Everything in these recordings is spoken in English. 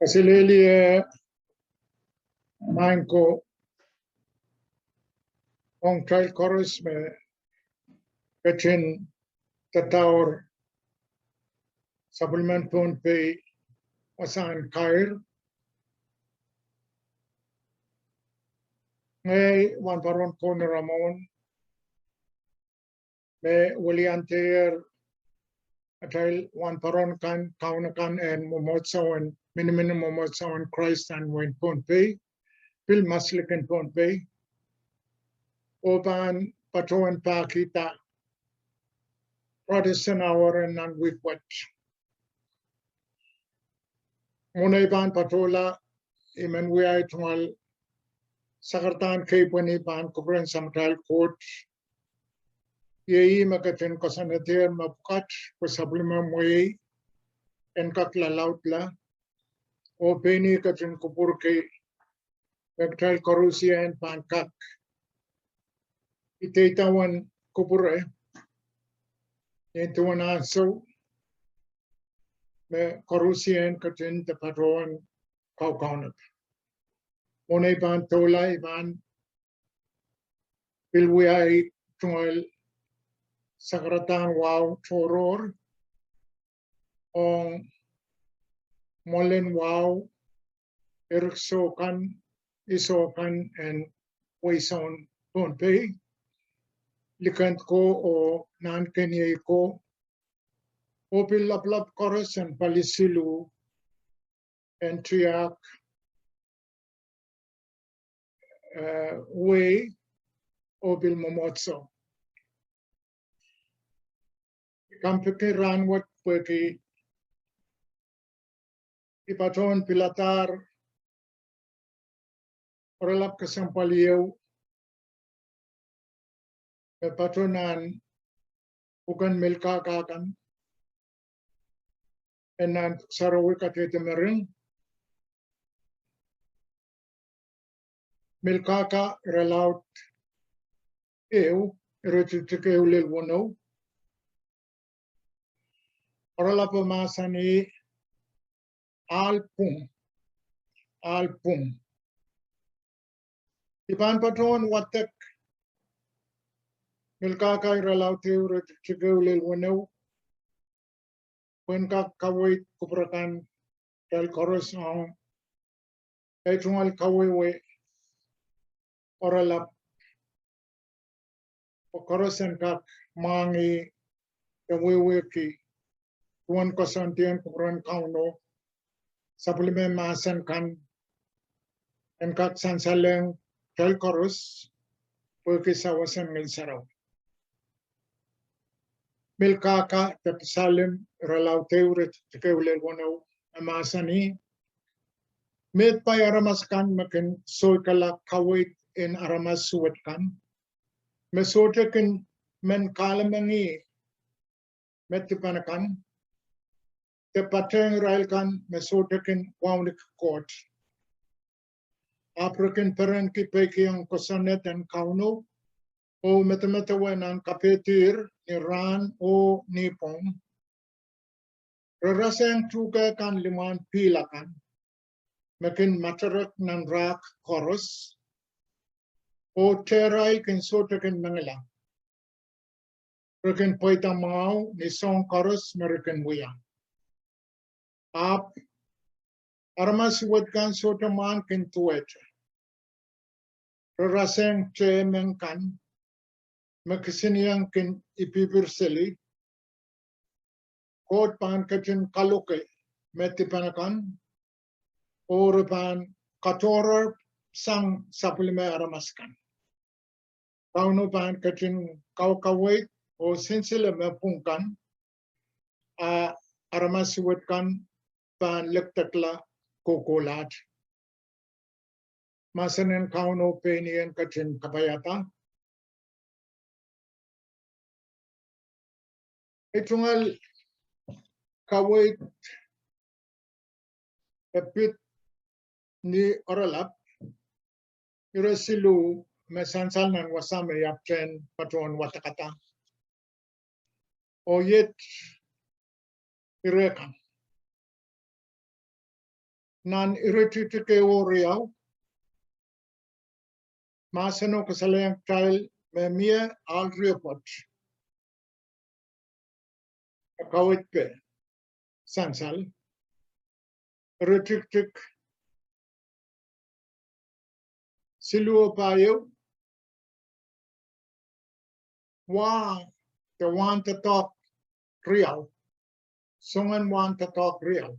Kasilelia Manko on trial chorus me Kachin Tower supplement phone pay Asan Kair May one paron corner Ramon May William Taylor Atal one paron kan Kaunakan and Momotso and minimum Momotso and Christ and when phone pay Bill Maslik and phone pay Oban Paton Pakita Protestant Hour and non with what Muneban Patola Emmanuel Tual Sakartan Kapani Ban Kubran Samtal Court Yei Makatin Kosanatir Mapukat Kusablimam Way and Kakla Lautla O Penny Katin Kupurke Vectal Korusia and Pankak Itaitawan Kupure into an answer me Korusia and Katin the Patron Kaukaunat. One ban tola ban Pilwai Tual Sakratan Wow Toror on Molen Wow Eriksokan Isokan and Waison Ponpe Likant ko o Nan Kenye ko Opil Laplap Chorus and Palisilu and Triak way Opil Momotso. Kampeke ran what Perky Ipaton Pilatar Oralap Kasampalio Patonan Ukan Milka Kakan and Nan Sarawika Tetemaring Milkaka Relaut Eu Erotike Ulil Wono Oralapa Masani Alpum Ipan Paton Watek Milkaka Relaut Erotike Ulil Wono when Kawai Kuprakan Tel Chorus on Etual Kawi Oralap Chorus and Kak Mangi the Wiki one Kosantian Kupran Kauno Supplement Masan Kan and Kak Sansaleng Tel Chorus Perkisawasan Milsarao Milkaka the Salim Relauteuret Tekewle Wono Amasani made by Aramaskan Makin Soikala Kawit in Aramas Suwatkan Mesotekin Men Kalamangi Metipanakan the Patang Railkan Mesotekin Woundik Court African Perenki Pekiang Kosanet and Kauno O Metametawen and Kapetir Iran O Nippon Rarasang Tuka kan Liman Pilakan Makin Matarak Nandrak Chorus O Terai can Sotakan Mangala Rekan Poita Mao ni Song Chorus American Wia Up Armas Wetkan Sotaman can Tuet Rarasang Che Menkan Makisinian can Ipibir Seli Court Pan Kachin Kaluke Metipanakan Orepan Katorer Sang Supplement Aramaskan Kauno Pan Kachin Kaukawait o Sinsila Mepungkan Aramasiwetkan Pan Leptakla Kokolat Masanen Kauno Penny and Kachin Kapayata Itungal Kawait Epit ni Oralap Irasilu Mesansal nan Wasame Yapchen Patron Watakata O yet Irekan nan irititike oriau, masano kasalayang tail me mia al riopot. Kawit pe, sansal, iritik siluo payo, the want to talk real, someone want to talk real.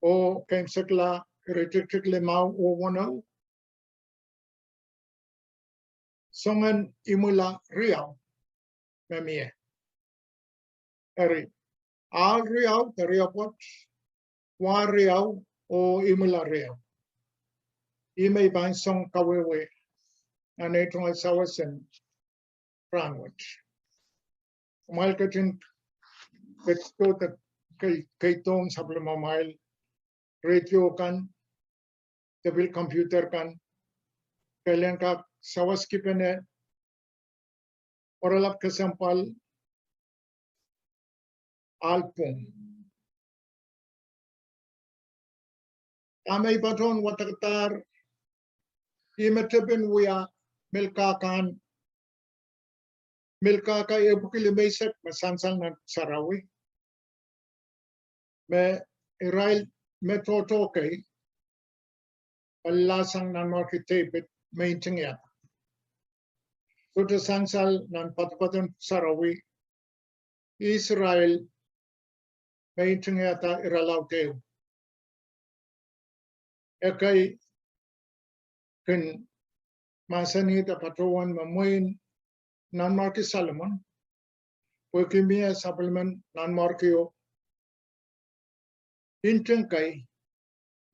O kaim sakla iritik limau o wano, someone imula real, me mia. Eri, al real, the riopot, wa real o imula real. Imay bang song kawewe, anetong sawasen, Franwich. Malkatin petto the kaitong supplemamail radio kan tabil computer kan kailan ka sawaski pene oralap kasampal alpung. Amay baton wataktar imetebin wia milkakan milkaka ebukilimeset masansal na sarawi. Me irail me totoke palasang nan markitebit mainting ya. Suta sansal nan patpatan sarawi Israel mainting yata iralaute. Ekay kin masanita patuan mamuin nan marki Salomon. Pukimia supplement nan markio. Inting kay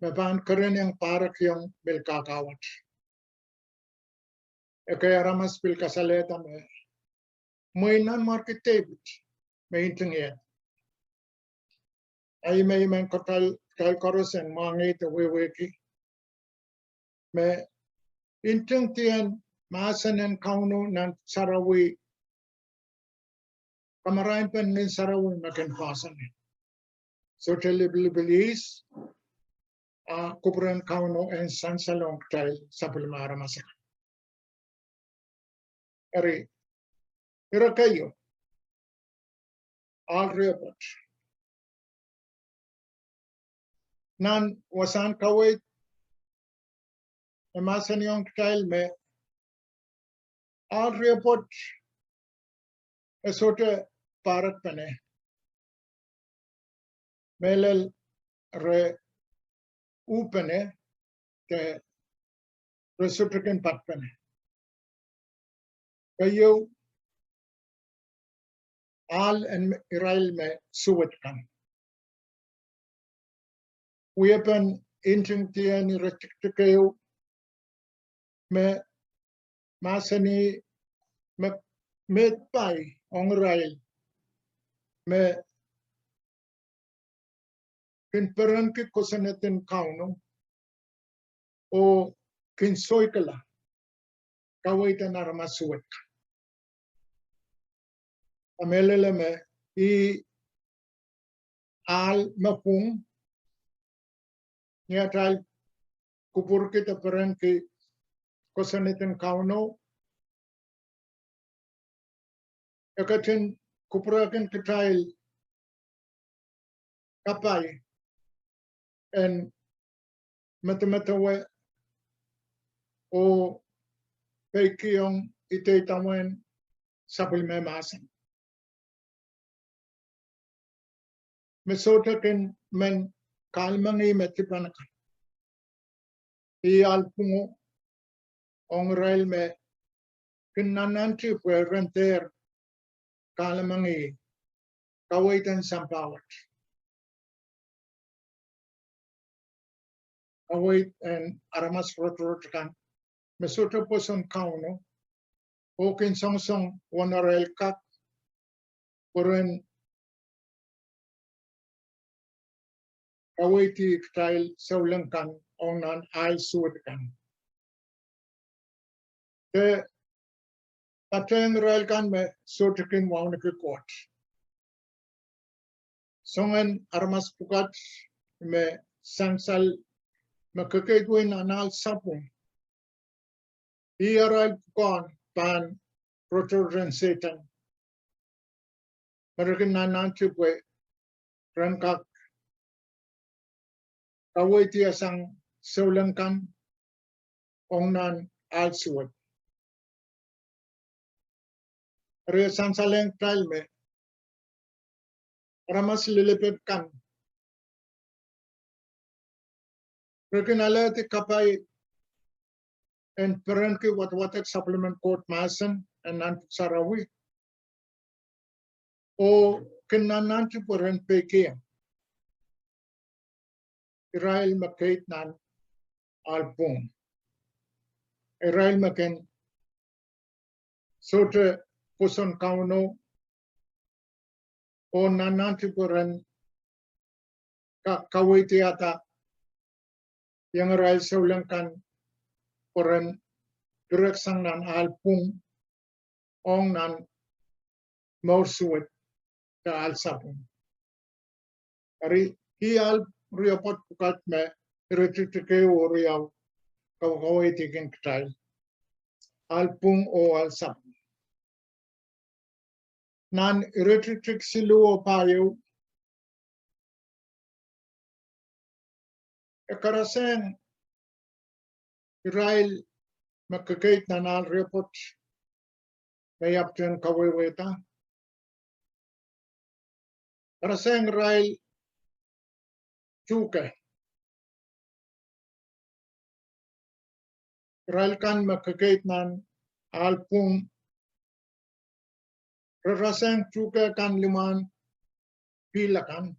maban karen yang parak yung bilkakawat. Ekay aramas bilkasaleta me. Muy nan market tebit. Mainting yan. Ay may kotal koros and mangi the weweki. Me inting tiyan maasan and kauno nan sarawi. Kamarain pen nin sarawi makin pasan. So telibilis kupran kauno and sansalong tail sapulmara masak. Eri, irakayo. All report. Nan wasan kawit emasan yung tail me all report esote parat pane. Melel re upene ke resutrikin patpene. Kayo al and Israel me suwit kan. Weapon inting tiyan restrictikayo me masani me medpai ong Israel me pinperan ki kusanetin kauno o kinsoykala kawaitan aramasuwit. Amelele me I al mapung niatal kupur kita peran ki kusanetin kauno ekatin kupurakin kitail kapai and matamatawe o peikiyong itaitawan supplememasan. Mesota ken men kalmangi metipanakan. I alpungo ong rail me kinananti fue renter kalmangi kawaitan sampawat. Kawait and aramas rotrokan. Mesota poson kauno o kin song wana rail kat puren kawaiti style saulangkan onan al suwatkan. The paten rail kan me sotikin waunaki court. Songan armas pukat me sansal makakagwin anal sapong. Iaral kon pan Protestant Satan. Marakin na nanchupwe rangkak kawai tiasang saulangkan ongnan alsuwat. Re sansaleng trial me ramas lilipit kan. Marakin alati kapay and parangki wat supplement court masan and nantuk sarawi. O kinananchupuran peke. Israel makait nan album. Israel makin sote puson kauno o nananchupuran kawitiata yang Israel saulangkan puran direksang nan album ong nan morsuit ka alsapun. Ari hial riapot pukat me retitike o riaw kawaway tiging ktal alpung o alsapun. Nan retitik silu o payo karaseng Israel makakait na nal report mayapten kawayweta. Karaseng Israel chuke. Israel kan makakait nan alpung raraseng chuke kan liman pilakan.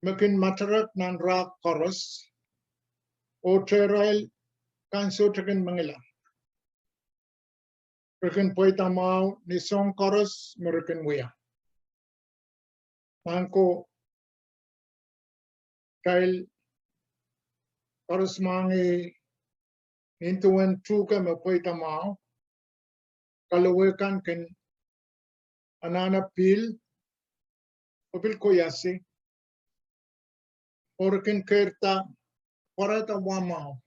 Makin matarak nan rak koros o Israel kan sotakin mangila. Mereka poitamau ni song koros mereka wia. Mangko kail koros mangi intuan chuka me poitamau kalau wekan ken anana pil opil koyasi orken kerta orata wamau.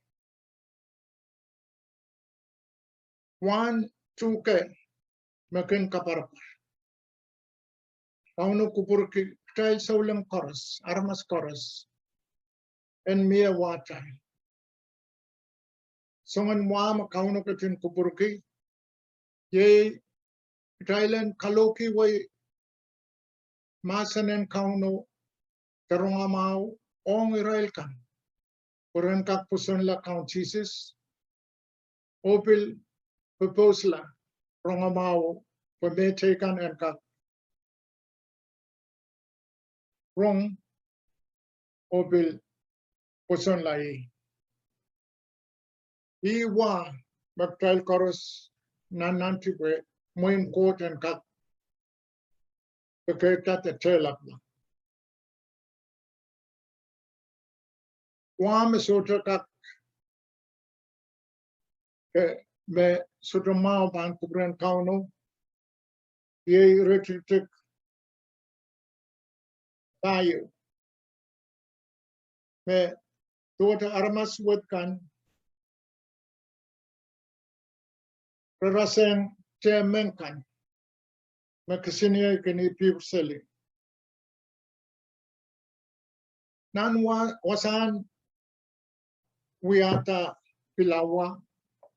Wan chuke makin kaparapar. Kauno kupur kitail saulang koros, armas koros, en mia watai. Songan wama kauno katin kupur ki, ye kitailan kaloki way masanen kauno karungamau ong Israel kan. Kuran kak puson la count Jesus, opil proposla rungamau pemetekan en kak rong opil puson lai. Iwa baktal koros nanantiwe moin court en kak peketat e telap la. Wam sotra kak me sotra mau ban kubran kauno ye retritik tayo me tuota armas wet kan raraseng chairman kan me kesinia kini pibseli nan wasan wiata pilawa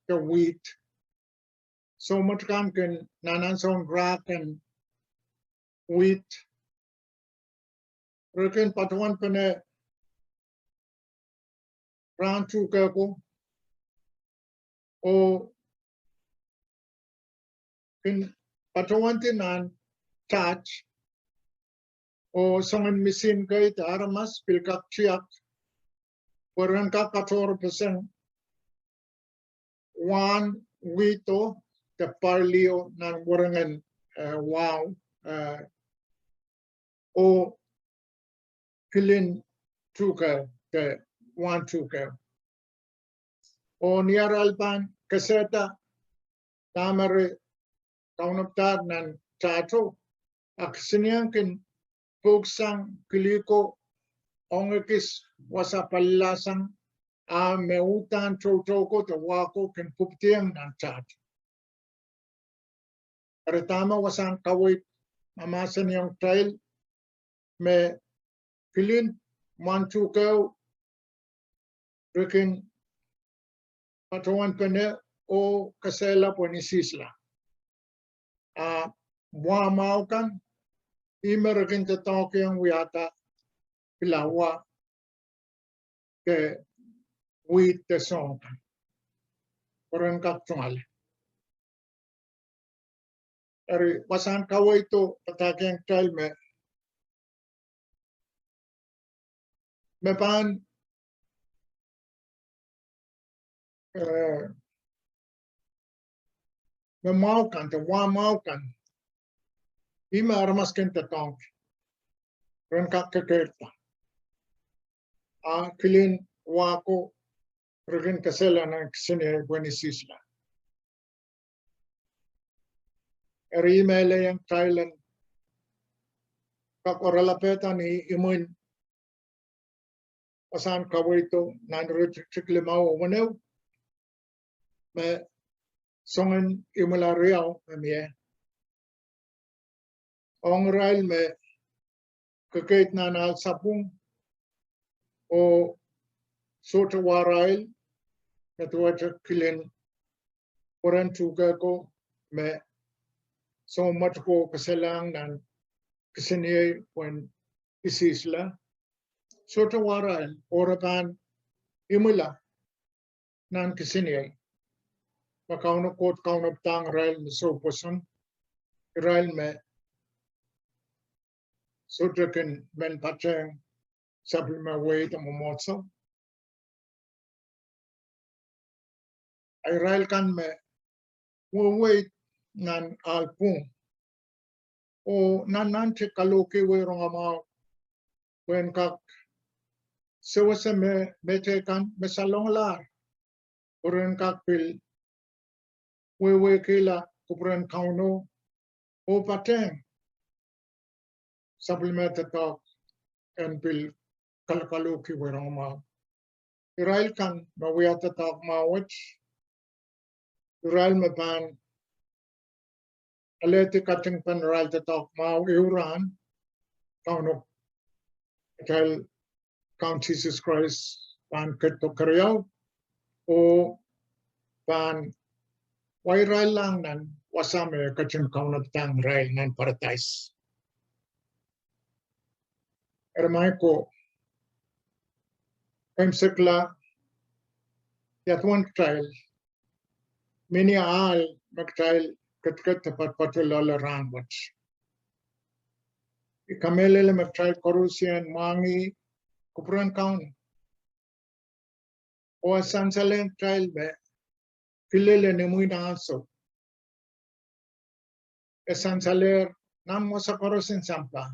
the wheat so much kan ken nanan song rak and wheat rekin patuan pene ranchu kapo o kin patuan tinan touch o songan misin kay armas pilkak chiak Waran ka 14% one wito the parlio ng warangan wow o kilin tuka the one tuka o niaralpan kaseta tamare kaunaptar ng chato aksiniangkin pugsang kiliko ongekis wasapalasang meutan chotoko te wako ken puptiang nan chat. Pertama wasan kawit mamasan yang trail me kilin manchu kau rekin patuan pene o kasela ponisisla. Mua mau kan imerekin te toke yang wiata pilawa ke wheat te song kan. Orang kaktual. Eri wasan kawai itu patakiang trail me pan me mau kan te wa mau kan ima armas kente tong ren kak kekerta kilin wako regin kasela na sini buenisisla eri mele yang Thailand kak oralapeta ni imun wasan kawai itu nan chikle mau waneu me songen imula riau me ong rail me kekait nan al sapung o sota warail ketua kilin orang juga ko me so mat ko keselang dan kesini pun isisla sota warail orapan imula nan kesini makauna kot kauna tang rail me so posan rail me sota ken men pateng sabi ma way to momotso ay rail kan me way nan alpung o nan te kaloke we rongama wen kak sewase me te kan me salong lar oren kak pil we kila kupren kauno o pateng supplement talk and pil kalkaloke we rongama rail kan ma we at talk ma which rail me pan aleti cutting pan rail te talk ma euran kauno tel Count Jesus Christ pan keto karyao o pan wai rail lang nan wasame kachin kauno tang rail nan paradise ermai ko sekla yatwan trail mini al magtrail ket pat patulala ranwat ikamele magtrail korusian mangi kupran kaun o sansalen trail be kilele ne muina aso esansaler nam mosa korusin sampa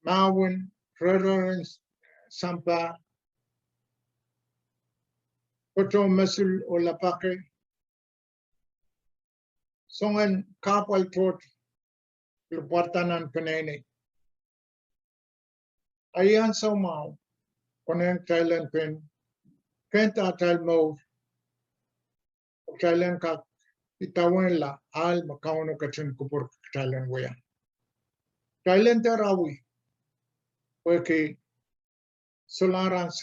mawin rerorin sampa oto mesul o lapake songen kapal tot lupartanan penene ayan so mau konen Thailand pen kenta tal mo Thailand ka itawan la al makauno kachin kupur Thailand waya Thailand terawi weke solarans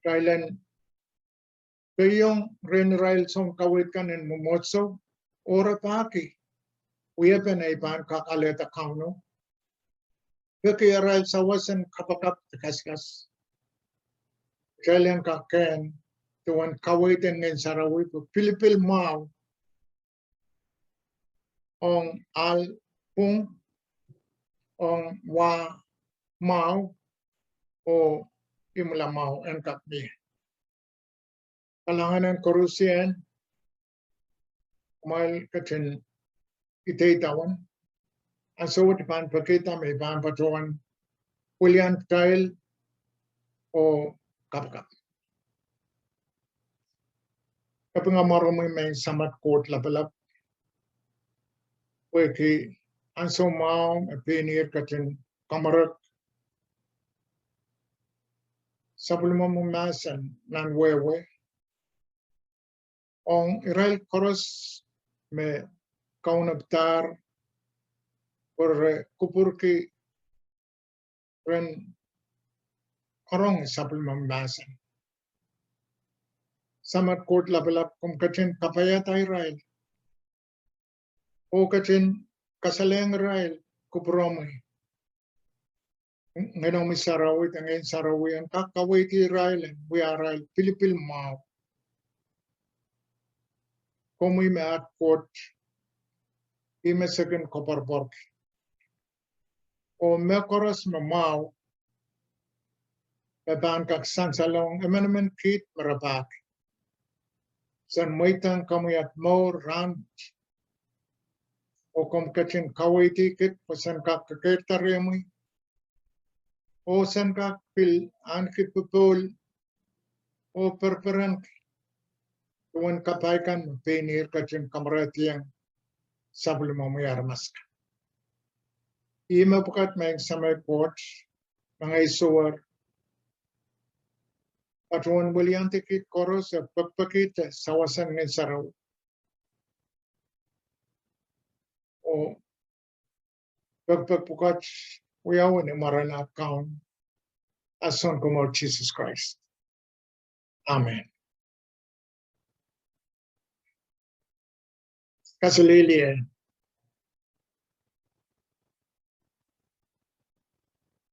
Thailand kayong ren rail song kawit kan en momotso ora paki uyepen ay pan kakaleta kauno weke rail sawasan kapakap kaskas Thailand ka ken tuan kawitin ng sarawi po Pilipil mau ong al pung ong wa mau o imula mau en kakbi kalanganan korusian mal kachin itay tawan aso pan pakita may pan patuan William Tile o kapkap kapag nga marami may samat court lapalap weki anso mau penir kachin kamarak sabulma mumasan nan wewe ong Israel koros me kaunabtar por kupurki ren korong sabulma mumasan samat kot labalap kum kachin kapayata Israel o kachin kasaleng Israel kupromoy ngenong mi sarawit ang en sarawit ang kakaway ti Israel we Israel Pilipil mau komoy me at kot ime second kopar borg o me koros me mau me ban kak sansalong emenemen kit merapak san moitang kamoy at more rand o kom kachin kaway ti kit pasan kak kaketaremoy o san kak pil ankit pupul o perperan tuan kapaikan penir kachin kamaratiang sabul mamayar maska. Ima pukat may samay pot mga isuwar patuan bulian tikit koros sa pagpakit sawasan ng saraw o pagpagpukat uyawan ni maran account ason kumor Jesus Christ. Amen. Kasalili